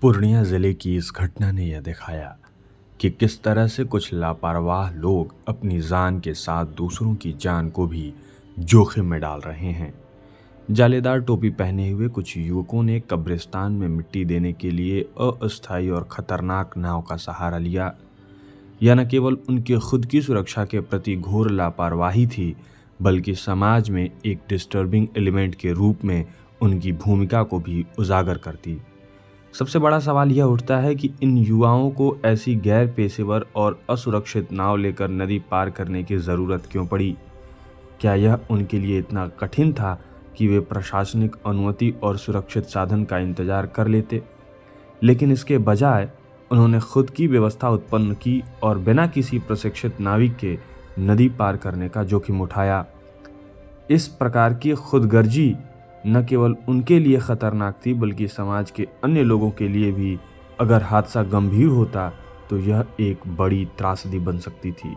पूर्णिया जिले की इस घटना ने यह दिखाया कि किस तरह से कुछ लापरवाह लोग अपनी जान के साथ दूसरों की जान को भी जोखिम में डाल रहे हैं। जालीदार टोपी पहने हुए कुछ युवकों ने कब्रिस्तान में मिट्टी देने के लिए अस्थायी और खतरनाक नाव का सहारा लिया। यह न केवल उनकी खुद की सुरक्षा के प्रति घोर लापरवाही थी, बल्कि समाज में एक डिस्टर्बिंग एलिमेंट के रूप में उनकी भूमिका को भी उजागर करती। सबसे बड़ा सवाल यह उठता है कि इन युवाओं को ऐसी गैर पेशेवर और असुरक्षित नाव लेकर नदी पार करने की ज़रूरत क्यों पड़ी? क्या यह उनके लिए इतना कठिन था कि वे प्रशासनिक अनुमति और सुरक्षित साधन का इंतजार कर लेते? लेकिन इसके बजाय उन्होंने खुद की व्यवस्था उत्पन्न की और बिना किसी प्रशिक्षित नाविक के नदी पार करने का जोखिम उठाया। इस प्रकार की खुदगर्जी न केवल उनके लिए खतरनाक थी, बल्कि समाज के अन्य लोगों के लिए भी। अगर हादसा गंभीर होता तो यह एक बड़ी त्रासदी बन सकती थी।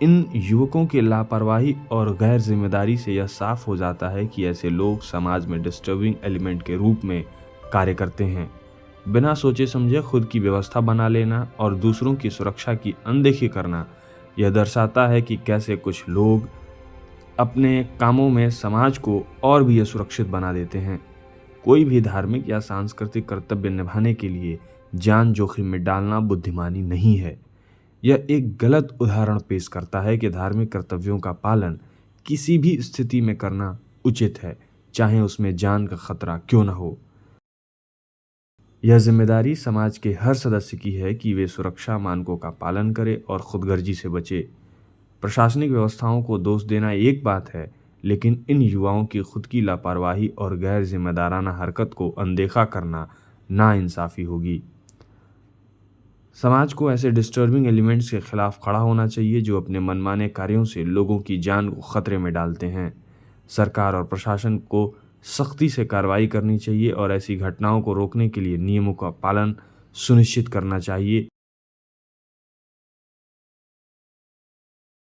इन युवकों की लापरवाही और गैर जिम्मेदारी से यह साफ हो जाता है कि ऐसे लोग समाज में डिस्टर्बिंग एलिमेंट के रूप में कार्य करते हैं। बिना सोचे समझे खुद की व्यवस्था बना लेना और दूसरों की सुरक्षा की अनदेखी करना यह दर्शाता है कि कैसे कुछ लोग अपने कामों में समाज को और भी असुरक्षित बना देते हैं। कोई भी धार्मिक या सांस्कृतिक कर्तव्य निभाने के लिए जान जोखिम में डालना बुद्धिमानी नहीं है। यह एक गलत उदाहरण पेश करता है कि धार्मिक कर्तव्यों का पालन किसी भी स्थिति में करना उचित है, चाहे उसमें जान का खतरा क्यों न हो। यह जिम्मेदारी समाज के हर सदस्य की है कि वे सुरक्षा मानकों का पालन करे और खुदगर्जी से बचे। प्रशासनिक व्यवस्थाओं को दोष देना एक बात है, लेकिन इन युवाओं की खुद की लापरवाही और गैर जिम्मेदाराना हरकत को अनदेखा करना नाइंसाफी होगी। समाज को ऐसे डिस्टर्बिंग एलिमेंट्स के खिलाफ खड़ा होना चाहिए जो अपने मनमाने कार्यों से लोगों की जान को खतरे में डालते हैं। सरकार और प्रशासन को सख्ती से कार्रवाई करनी चाहिए और ऐसी घटनाओं को रोकने के लिए नियमों का पालन सुनिश्चित करना चाहिए।